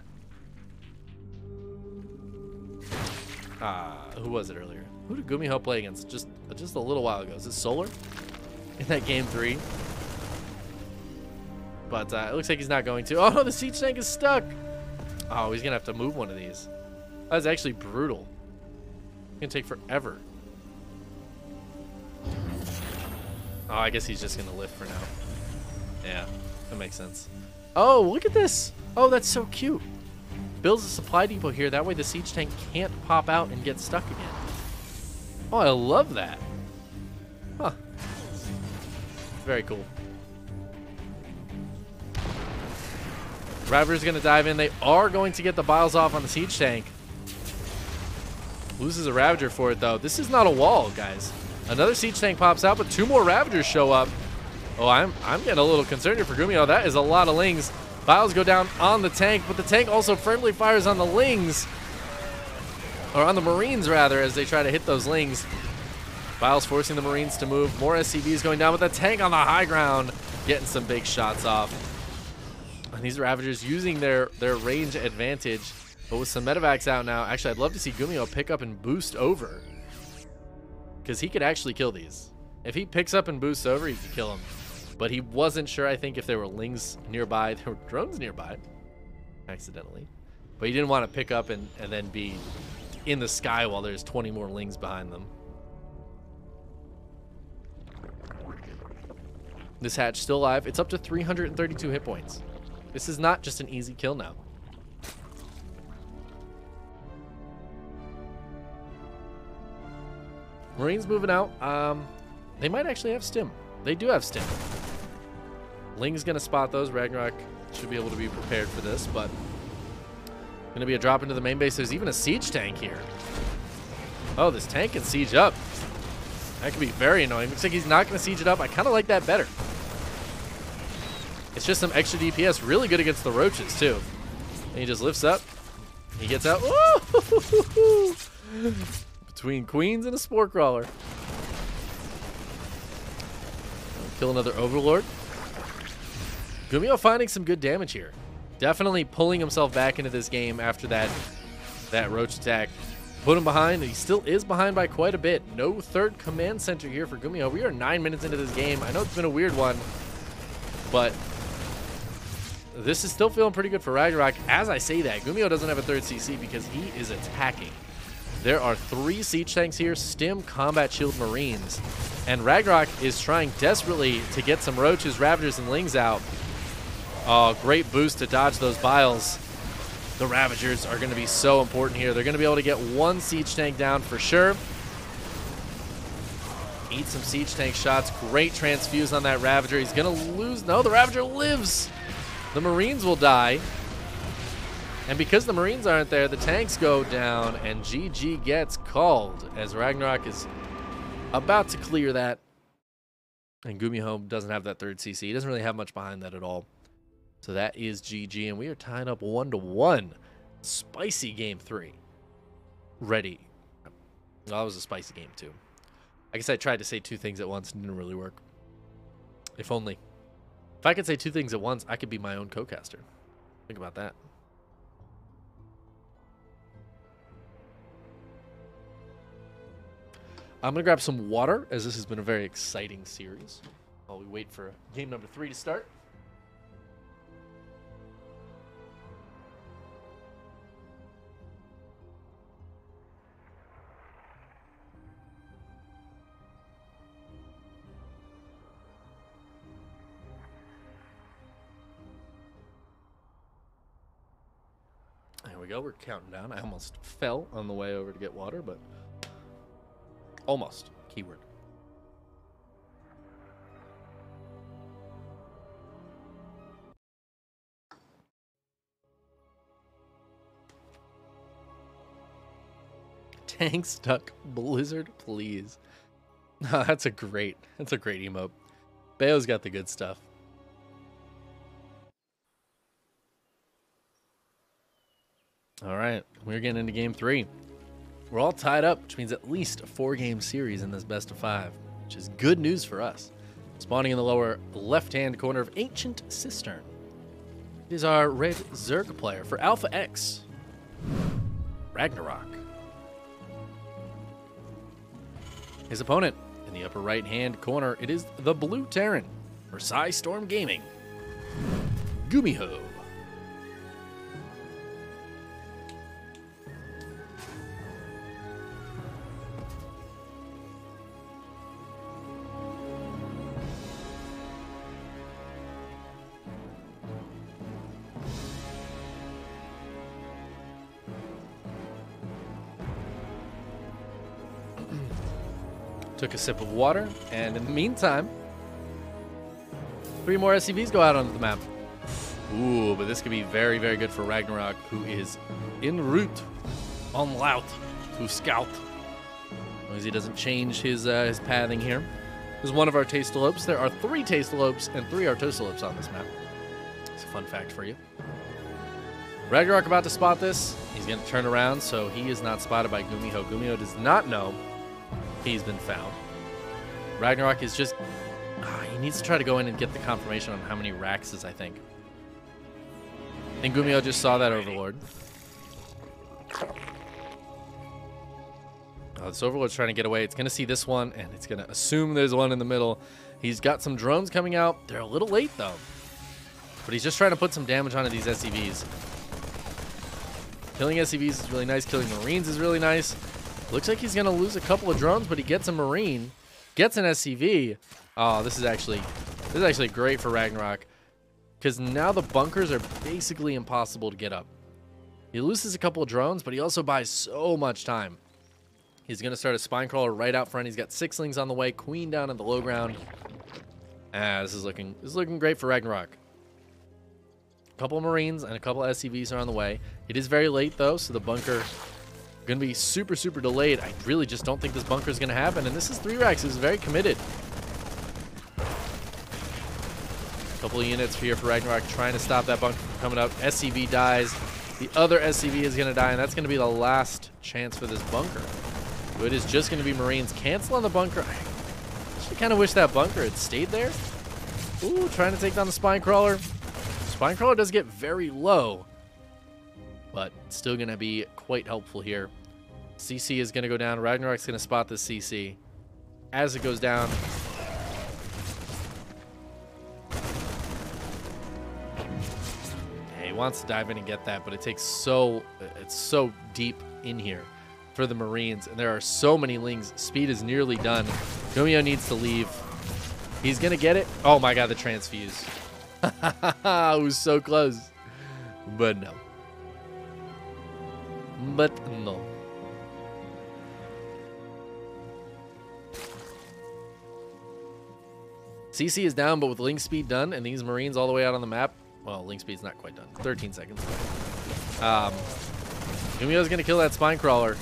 was it earlier? Who did GuMiho play against just a little while ago? Is it Solar? In that game 3? But it looks like he's not going to. Oh, no, the siege tank is stuck. Oh, he's going to have to move one of these. That's actually brutal. It's going to take forever. Oh, I guess he's just going to lift for now. Yeah, that makes sense. Oh, look at this. Oh, that's so cute. Builds a supply depot here. That way the siege tank can't pop out and get stuck again. Oh, I love that. Huh. Very cool. Ravager's going to dive in. They are going to get the biles off on the siege tank. Loses a Ravager for it, though. This is not a wall, guys. Another siege tank pops out, but 2 more Ravagers show up. Oh, I'm getting a little concerned here for GuMiho. That is a lot of lings. Biles go down on the tank, but the tank also friendly fires on the lings. Or on the Marines, rather, as they try to hit those lings. Biles forcing the Marines to move. More SCVs going down with the tank on the high ground. Getting some big shots off. And these Ravagers using their range advantage. But with some medevacs out now, actually, I'd love to see GuMiho pick up and boost over. Because he could actually kill these. If he picks up and boosts over, he could kill them. But he wasn't sure, I think, if there were lings nearby. There were drones nearby, accidentally. But he didn't want to pick up and then be in the sky while there's 20 more lings behind them. This hatch still alive. It's up to 332 hit points. This is not just an easy kill now. Marines moving out. They might actually have stim. They do have stim. Ling's going to spot those. Ragnarok should be able to be prepared for this, but going to be a drop into the main base. There's even a siege tank here. Oh, this tank can siege up. That could be very annoying. Looks like he's not going to siege it up. I kind of like that better. It's just some extra DPS. Really good against the roaches, too. And he just lifts up. He gets out. Ooh! Between queens and a spore crawler. Kill another overlord. GuMiho finding some good damage here. Definitely pulling himself back into this game after that roach attack. Put him behind. He still is behind by quite a bit. No third command center here for GuMiho. We are 9 minutes into this game. I know it's been a weird one, but this is still feeling pretty good for Ragnarok. As I say that, GuMiho doesn't have a third CC because he is attacking. There are 3 siege tanks here, Stim, Combat Shield, Marines. And Ragnarok is trying desperately to get some Roaches, Ravagers, and Lings out. Oh, great boost to dodge those Biles. The Ravagers are going to be so important here. They're going to be able to get 1 siege tank down for sure. Eat some siege tank shots. Great transfuse on that Ravager. He's going to lose. No, the Ravager lives. The Marines will die. And because the Marines aren't there, the tanks go down, and GG gets called as Ragnarok is about to clear that. And GuMiho doesn't have that third CC. He doesn't really have much behind that at all. So that is GG, and we are tying up 1-1. Spicy game 3. Ready. Well, that was a spicy game 2. I guess I tried to say 2 things at once and didn't really work. If only. If I could say 2 things at once, I could be my own co-caster. Think about that. I'm going to grab some water, as this has been a very exciting series, while we wait for game number 3 to start. There we go. We're counting down. I almost fell on the way over to get water, but almost. Keyword. Tank stuck. Blizzard, please. That's a great emote. Bayo's got the good stuff. All right, we're getting into game 3. We're all tied up, which means at least a 4-game series in this best of 5, which is good news for us. Spawning in the lower left-hand corner of Ancient Cistern is our red Zerg player for Alpha X, Ragnarok. His opponent in the upper right-hand corner, it is the blue Terran for Storm Gaming, GuMiho. Took a sip of water, and in the meantime, 3 more SCVs go out onto the map. Ooh, but this could be very, very good for Ragnarok, who is en route, en route to scout. As long as he doesn't change his pathing here. This is one of our Tastelopes. There are 3 Tastelopes and 3 Artosalopes on this map. It's a fun fact for you. Ragnarok about to spot this. He's going to turn around, so he is not spotted by GuMiho. GuMiho does not know he's been found. Ragnarok is just... he needs to try to go in and get the confirmation on how many Raxes, I think. And GuMiho just saw that Overlord. Oh, this Overlord's trying to get away. It's going to see this one, and it's going to assume there's one in the middle. He's got some drones coming out. They're a little late, though. But he's just trying to put some damage onto these SCVs. Killing SCVs is really nice. Killing Marines is really nice. Looks like he's going to lose a couple of drones, but he gets a Marine, gets an SCV. Oh, this is actually great for Ragnarok, because now the bunkers are basically impossible to get up. He loses a couple of drones, but he also buys so much time. He's going to start a spine crawler right out front. He's got 6 Lings on the way, Queen down in the low ground. This is looking great for Ragnarok. A couple of Marines and a couple of SCVs are on the way. It is very late, though, so the bunker going to be super, super delayed. I really just don't think this bunker is going to happen, and this is 3 racks. This is very committed. A couple of units here for Ragnarok trying to stop that bunker from coming up. SCV dies. The other SCV is going to die, and that's going to be the last chance for this bunker. So it is just going to be Marines. Cancel on the bunker. I actually kind of wish that bunker had stayed there. Ooh, trying to take down the Spine Crawler. Spine Crawler does get very low, but still going to be quite helpful here. CC is going to go down. Ragnarok's going to spot this CC. As it goes down, he wants to dive in and get that, but it takes it's so deep in here for the Marines, and there are so many lings. Speed is nearly done. GuMiho needs to leave. He's going to get it. Oh my god, the transfuse. It was so close. But no. But no. CC is down, but with link speed done, and these Marines all the way out on the map. Well, link speed's not quite done. 13 seconds. GuMiho's going to kill that Spine Crawler.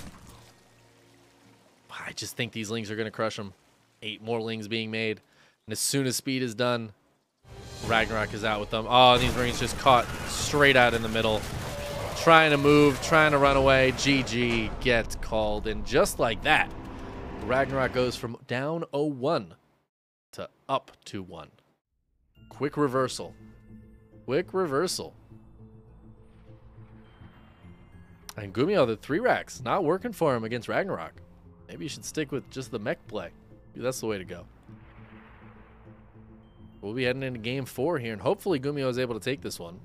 I just think these lings are going to crush him. 8 more lings being made. And as soon as speed is done, Ragnarok is out with them. Oh, and these Marines just caught straight out in the middle. Trying to move, trying to run away. GG gets called. And just like that, Ragnarok goes from down 0-1 to up 2-1. Quick reversal. Quick reversal. And GuMiho, the 3 racks, not working for him against Ragnarok. Maybe you should stick with just the mech play. That's the way to go. We'll be heading into game 4 here, and hopefully GuMiho is able to take this one.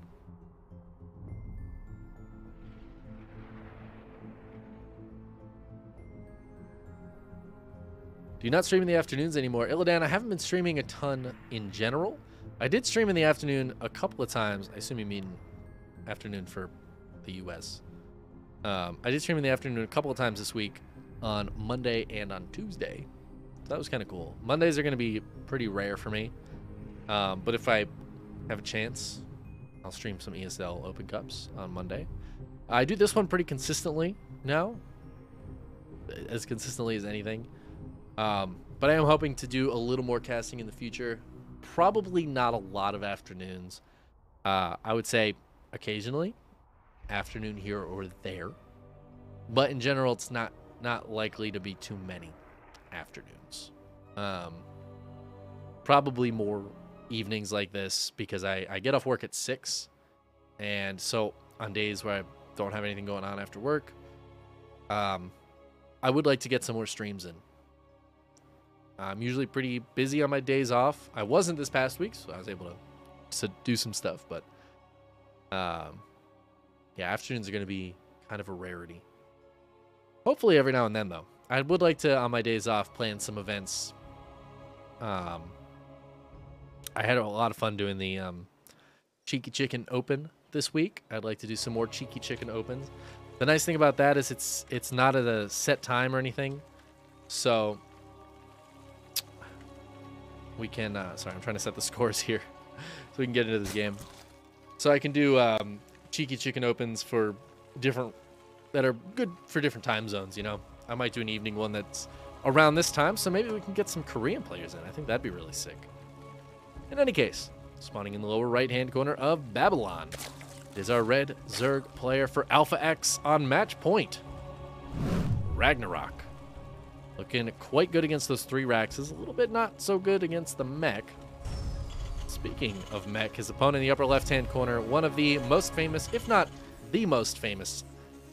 Do you not stream in the afternoons anymore? Illidan, I haven't been streaming a ton in general. I did stream in the afternoon a couple of times. I assume you mean afternoon for the US. I did stream in the afternoon a couple of times this week on Monday and on Tuesday. So that was kind of cool. Mondays are going to be pretty rare for me. But if I have a chance, I'll stream some ESL Open Cups on Monday. I do this one pretty consistently now. As consistently as anything. But I am hoping to do a little more casting in the future. Probably not a lot of afternoons. I would say occasionally. Afternoon here or there. But in general, it's not likely to be too many afternoons. Probably more evenings like this because I get off work at 6. And so on days where I don't have anything going on after work, I would like to get some more streams in. I'm usually pretty busy on my days off. I wasn't this past week, so I was able to do some stuff. But yeah, afternoons are going to be kind of a rarity. Hopefully every now and then, though. I would like to, on my days off, plan some events. I had a lot of fun doing the Cheeky Chicken Open this week. I'd like to do some more Cheeky Chicken Opens. The nice thing about that is it's not at a set time or anything. So we can, sorry, I'm trying to set the scores here so we can get into this game. So I can do Cheeky Chicken Opens for that are good for different time zones, you know. I might do an evening one that's around this time, so maybe we can get some Korean players in. I think that'd be really sick. In any case, spawning in the lower right-hand corner of Babylon is our red Zerg player for Alpha X on match point. Ragnarok. Looking quite good against those 3 racks. Is a little bit not so good against the Mech. Speaking of Mech, his opponent in the upper left-hand corner, one of the most famous, if not the most famous,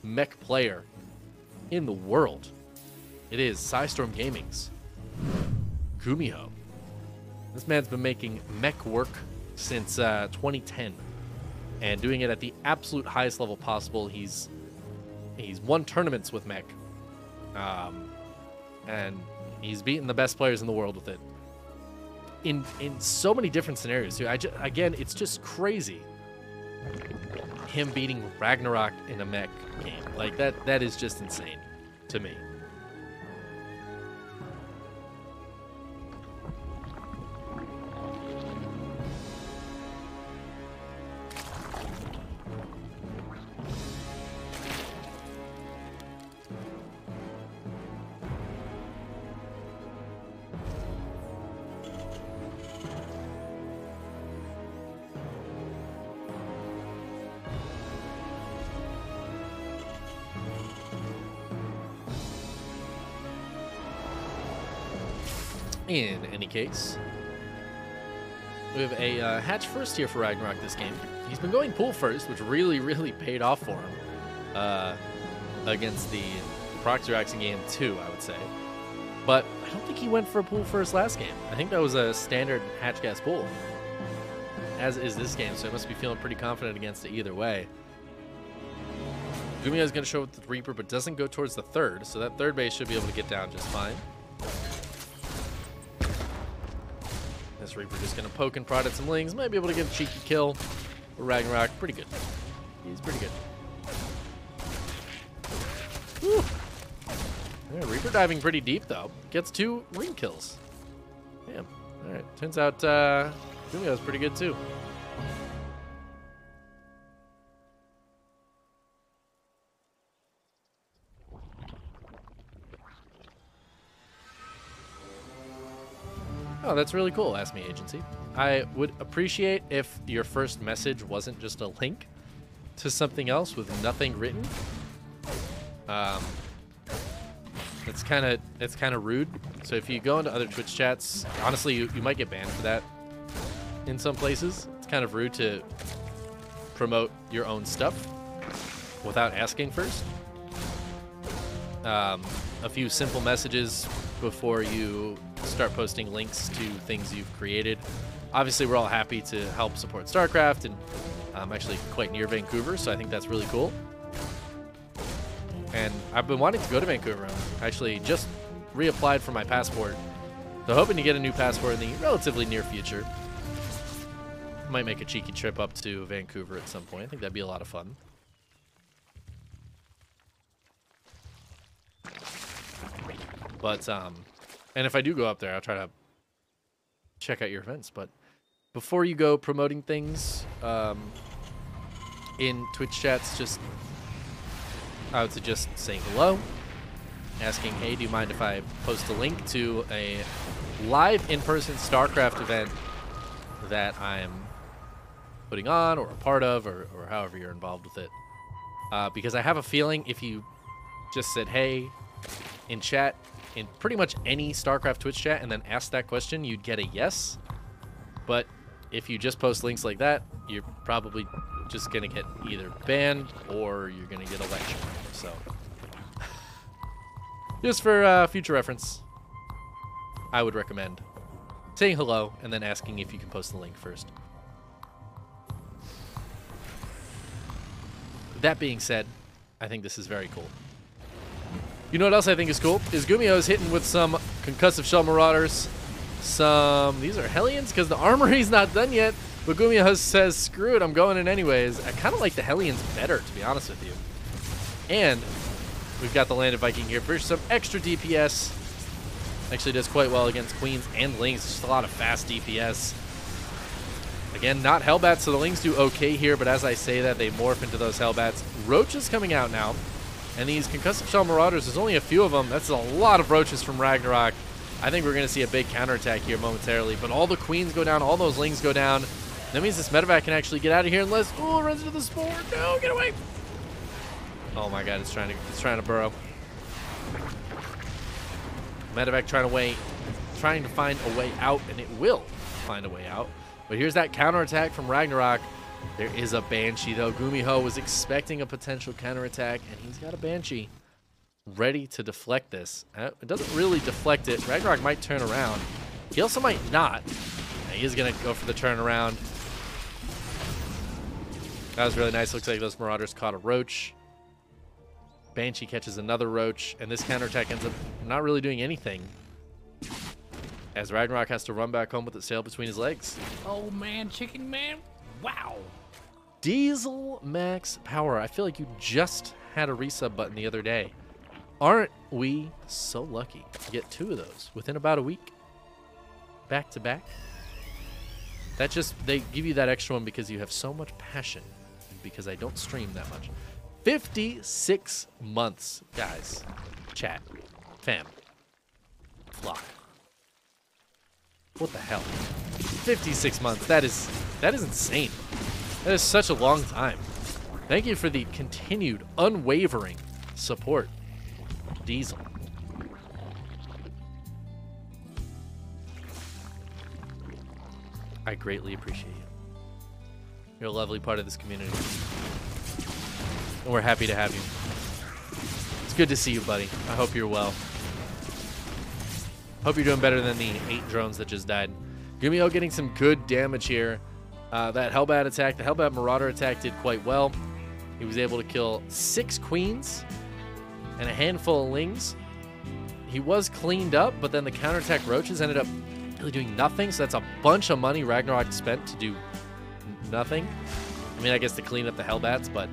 Mech player in the world. It is Psystorm Gaming's GuMiho. This man's been making Mech work since 2010 and doing it at the absolute highest level possible. He's won tournaments with Mech, and he's beaten the best players in the world with it in so many different scenarios too. Again, it's just crazy him beating Ragnarok in a Mech game. Like that is just insane to me. In any case, we have a hatch first here for Ragnarok this game. He's been going pool first, which really, really paid off for him against the Proxy in game 2, I would say. But I don't think he went for a pool first last game. I think that was a standard hatch gas pool, as is this game, so I must be feeling pretty confident against it either way. GuMiho is going to show with the Reaper, but doesn't go towards the third, so that third base should be able to get down just fine. This Reaper just going to poke and prod at some Lings. Might be able to get a cheeky kill. Ragnarok, pretty good. He's pretty good. Whew. Yeah, Reaper diving pretty deep, though. Gets 2 ring kills. Damn. All right. Turns out GuMiho's pretty good, too. Oh, that's really cool, Ask Me Agency. I would appreciate if your first message wasn't just a link to something else with nothing written. It's kind of rude. So if you go into other Twitch chats, honestly, you might get banned for that in some places. It's kind of rude to promote your own stuff without asking first. A few simple messages before you start posting links to things you've created. Obviously, we're all happy to help support StarCraft, and I'm actually quite near Vancouver, so I think that's really cool. And I've been wanting to go to Vancouver. I actually just reapplied for my passport, so hoping to get a new passport in the relatively near future. Might make a cheeky trip up to Vancouver at some point. I think that'd be a lot of fun. But, and if I do go up there, I'll try to check out your events. But before you go promoting things in Twitch chats, I would suggest saying hello, asking, hey, do you mind if I post a link to a live in-person StarCraft event that I'm putting on or a part of, or however you're involved with it. Because I have a feeling if you just said, hey, in chat, in pretty much any StarCraft Twitch chat, and then asked that question, you'd get a yes. But if you just post links like that, you're probably just going to get either banned or you're going to get a lecture. So, just for future reference, I would recommend saying hello and then asking if you can post the link first. That being said, I think this is very cool. You know what else I think is cool? Is GuMiho is hitting with some concussive shell marauders. These are Hellions because the armory's not done yet. But GuMiho says, screw it, I'm going in anyways. I kind of like the Hellions better, to be honest with you. And we've got the Landed Viking here for some extra DPS. Actually does quite well against Queens and Lings. Just a lot of fast DPS. Again, not Hellbats, so the Lings do okay here, but as I say that, they morph into those Hellbats. Roaches coming out now. And these concussive shell marauders, there's only a few of them. That's a lot of roaches from Ragnarok. I think we're going to see a big counterattack here momentarily. But all the queens go down, all those Lings go down. That means this medevac can actually get out of here unless... Oh, it runs into the spore. No, get away. Oh my god, it's trying to burrow. Medevac trying to find a way out, and it will find a way out. But here's that counterattack from Ragnarok. There is a Banshee, though. GuMiho was expecting a potential counterattack, and he's got a Banshee ready to deflect this. It doesn't really deflect it. Ragnarok might turn around. He also might not. He is going to go for the turnaround. That was really nice. Looks like those Marauders caught a Roach. Banshee catches another Roach, and this counterattack ends up not really doing anything, as Ragnarok has to run back home with its tail between his legs. Oh man, Chickenman. Wow. Diesel max power. I feel like you just had a resub button the other day. Aren't we so lucky to get 2 of those within about a week? Back to back. That just, they give you that extra one because you have so much passion, because I don't stream that much. 56 months, guys. Chat. Fam. Flock. What the hell? 56 months. That is insane. That is such a long time. Thank you for the continued, unwavering support, Diesel. I greatly appreciate you. You're a lovely part of this community. And we're happy to have you. It's good to see you, buddy. I hope you're well. Hope you're doing better than the 8 drones that just died. GuMiho getting some good damage here. That Hellbat attack, the Hellbat Marauder attack did quite well. He was able to kill 6 queens and a handful of lings. He was cleaned up, but then the counterattack roaches ended up really doing nothing. So that's a bunch of money Ragnarok spent to do nothing. I mean, I guess to clean up the Hellbats, but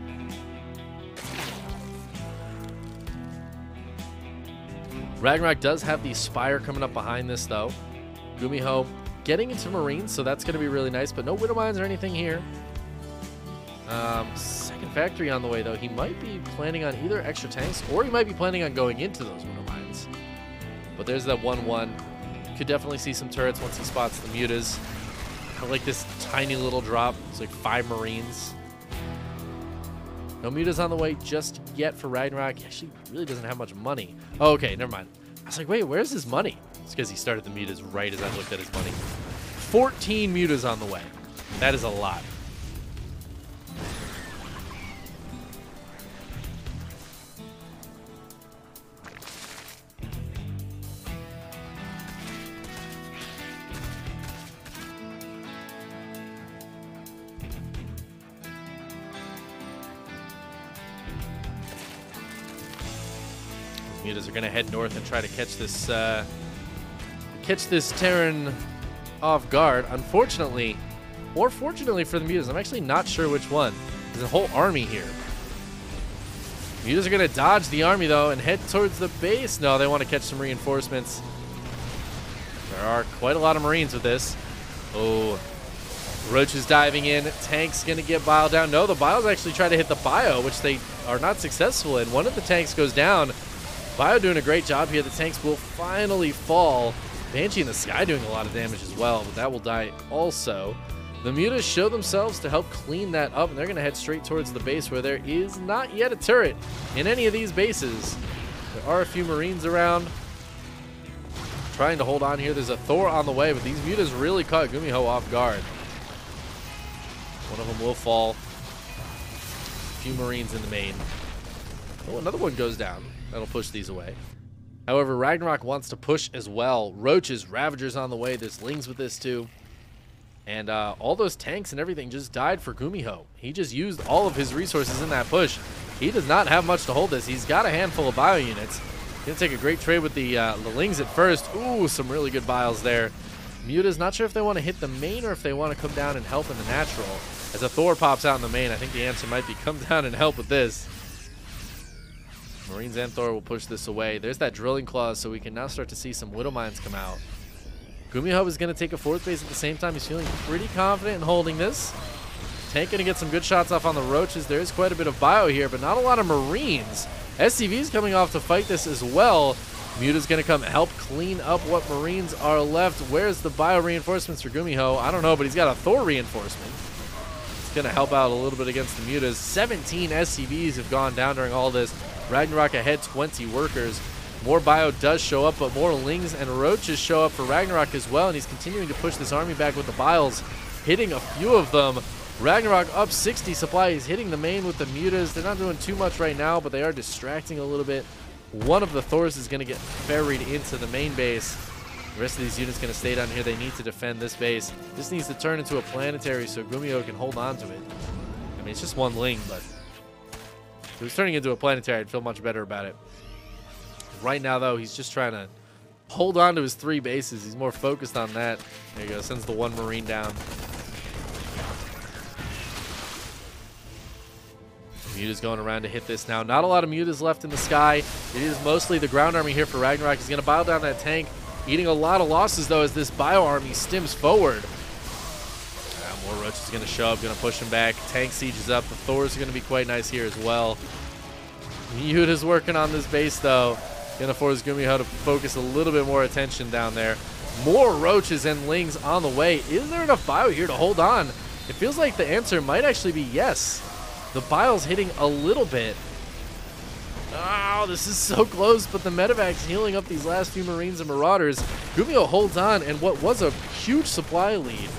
Ragnarok does have the Spire coming up behind this, though. GuMiho getting into Marines, so that's going to be really nice, but no Widow Mines or anything here. Second factory on the way, though. He might be planning on either extra tanks, or he might be planning on going into those Widow Mines. But there's that 1-1. Could definitely see some turrets once he spots the mutas. I like this tiny little drop. It's like 5 Marines. No mutas on the way just yet for Ragnarok. He actually really doesn't have much money. Oh, okay, never mind. I was like, wait, where's his money? It's because he started the mutas right as I looked at his money. 14 mutas on the way. That is a lot. Mutas are going to head north and try to catch this Terran off guard. Unfortunately, or fortunately for the Mutas, I'm actually not sure which one. There's a whole army here. Mutas are going to dodge the army, though, and head towards the base. No, they want to catch some reinforcements. There are quite a lot of Marines with this. Oh, Roach is diving in. Tank's going to get Bile down. No, the Biles actually try to hit the Bio, which they are not successful in. One of the tanks goes down. Bio doing a great job here. The tanks will finally fall. Banshee in the sky doing a lot of damage as well, but that will die also. The Mutas show themselves to help clean that up, and they're going to head straight towards the base where there is not yet a turret in any of these bases. There are a few Marines around trying to hold on here. There's a Thor on the way, but these Mutas really caught GuMiho off guard. One of them will fall. A few Marines in the main. Oh, another one goes down. That'll push these away. However, Ragnarok wants to push as well. Roaches, Ravagers on the way. There's Lings with this too. And all those tanks and everything just died for GuMiho. He just used all of his resources in that push. He does not have much to hold this. He's got a handful of bio units. Gonna take a great trade with the Lings at first. Ooh, some really good biles there. Muta's not sure if they want to hit the main or if they want to come down and help in the natural. As a Thor pops out in the main, I think the answer might be come down and help with this. Marines and Thor will push this away. There's that drilling clause, so we can now start to see some Widow Mines come out. GuMiho is going to take a 4th base at the same time. He's feeling pretty confident in holding this. Tank going to get some good shots off on the Roaches. There is quite a bit of bio here, but not a lot of Marines. SCV's coming off to fight this as well. Muta's going to come help clean up what Marines are left. Where's the bio reinforcements for GuMiho? I don't know, but he's got a Thor reinforcement. It's going to help out a little bit against the Mutas. 17 SCVs have gone down during all this. Ragnarok ahead, 20 workers. More bio does show up, but more Lings and Roaches show up for Ragnarok as well, and he's continuing to push this army back with the biles, hitting a few of them. Ragnarok up 60 supply. He's hitting the main with the Mutas. They're not doing too much right now, but they are distracting a little bit. One of the Thors is going to get buried into the main base. The rest of these units going to stay down here. They need to defend this base. This needs to turn into a planetary so GuMiho can hold on to it. I mean, it's just one Ling, but if it was turning into a planetary, I'd feel much better about it. Right now, though, he's just trying to hold on to his 3 bases. He's more focused on that. There you go. Sends the 1 Marine down. Muta's going around to hit this now. Not a lot of Mutas left in the sky. It is mostly the ground army here for Ragnarok. He's going to bile down that tank. Eating a lot of losses, though, as this bio army stims forward. More Roach is going to show up, going to push him back. Tank siege is up. The Thors are going to be quite nice here as well. Muta's working on this base, though. Going to force GuMiho to focus a little bit more attention down there. More Roaches and Lings on the way. Is there enough bio here to hold on? It feels like the answer might actually be yes. The bio's hitting a little bit. Oh, this is so close, but the medevac's healing up these last few Marines and Marauders. GuMiho holds on, and what was a huge supply lead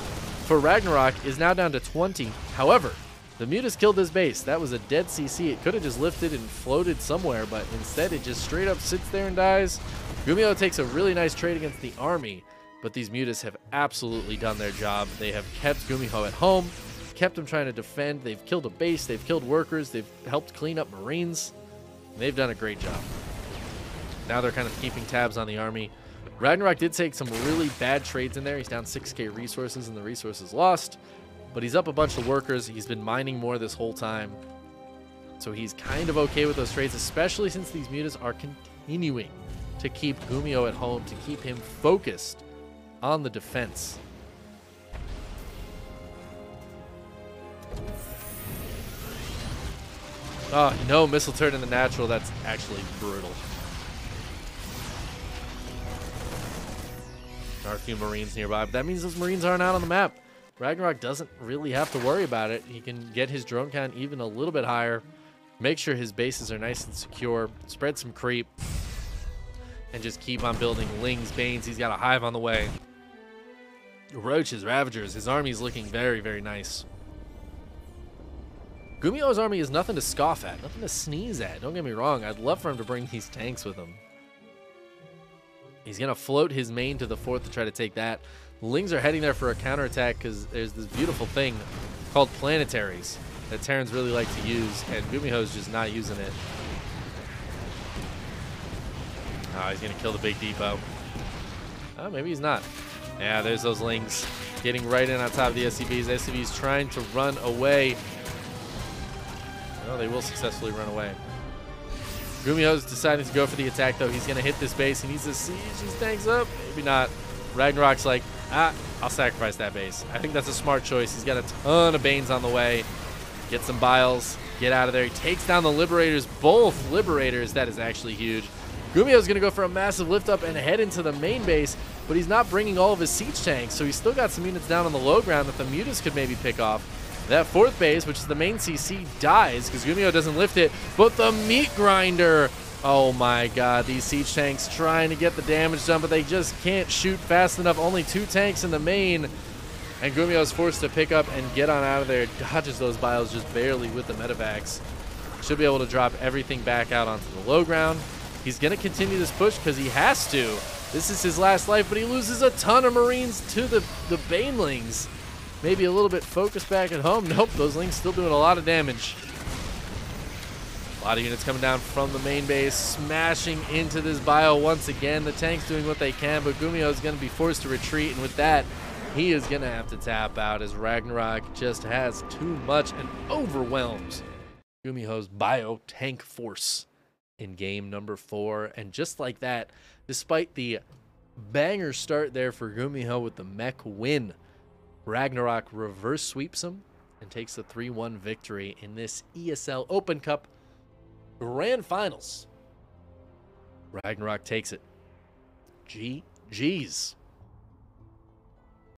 for Ragnarok is now down to 20. However, the Mutas killed this base. That was a dead CC. It could have just lifted and floated somewhere, but instead it just straight up sits there and dies. GuMiho takes a really nice trade against the army, but these Mutas have absolutely done their job. They have kept GuMiho at home, kept him trying to defend. They've killed a base. They've killed workers. They've helped clean up Marines. They've done a great job. Now they're kind of keeping tabs on the army. Ragnarok did take some really bad trades in there. He's down 6k resources and the resources lost, but he's up a bunch of workers. He's been mining more this whole time, so he's kind of okay with those trades, especially since these Mutas are continuing to keep GuMiho at home, to keep him focused on the defense. Oh, no missile turret in the natural. That's actually brutal. There are a few Marines nearby, but that means those Marines aren't out on the map. Ragnarok doesn't really have to worry about it. He can get his drone count even a little bit higher, make sure his bases are nice and secure, spread some creep, and just keep on building Lings, Banes. He's got a hive on the way. Roaches, Ravagers. His army is looking very, very nice. GuMiho's army is nothing to scoff at, nothing to sneeze at. Don't get me wrong. I'd love for him to bring these tanks with him. He's going to float his main to the 4th to try to take that. Lings are heading there for a counterattack because there's this beautiful thing called planetaries that Terrans really like to use, and GuMiho's just not using it. Oh, he's going to kill the big depot. Oh, maybe he's not. Yeah, there's those Lings getting right in on top of the SCVs. SCVs trying to run away. No, they will successfully run away. GuMiho's deciding to go for the attack, though. He's going to hit this base. He needs to siege these tanks up. Maybe not. Ragnarok's like, I'll sacrifice that base. I think that's a smart choice. He's got a ton of Banes on the way. Get some Biles. Get out of there. He takes down the Liberators. Both Liberators. That is actually huge. GuMiho's going to go for a massive lift up and head into the main base, but he's not bringing all of his siege tanks, so he's still got some units down on the low ground that the Mutas could maybe pick off. That 4th base, which is the main CC, dies because GuMiho doesn't lift it, but the meat grinder. Oh my god, these siege tanks trying to get the damage done, but they just can't shoot fast enough. Only 2 tanks in the main, and GuMiho is forced to pick up and get on out of there. Dodges those Biles just barely with the medevacs. Should be able to drop everything back out onto the low ground. He's going to continue this push because he has to. This is his last life, but he loses a ton of Marines to the Banelings. Maybe a little bit focused back at home. Nope, those Lings still doing a lot of damage. A lot of units coming down from the main base, smashing into this bio once again. The tank's doing what they can, but GuMiho is going to be forced to retreat, and with that, he is going to have to tap out as Ragnarok just has too much and overwhelms GuMiho's bio tank force in game number 4. And just like that, despite the banger start there for GuMiho with the Mech win, Ragnarok reverse sweeps him and takes the 3-1 victory in this ESL Open Cup Grand Finals. Ragnarok takes it. GG's.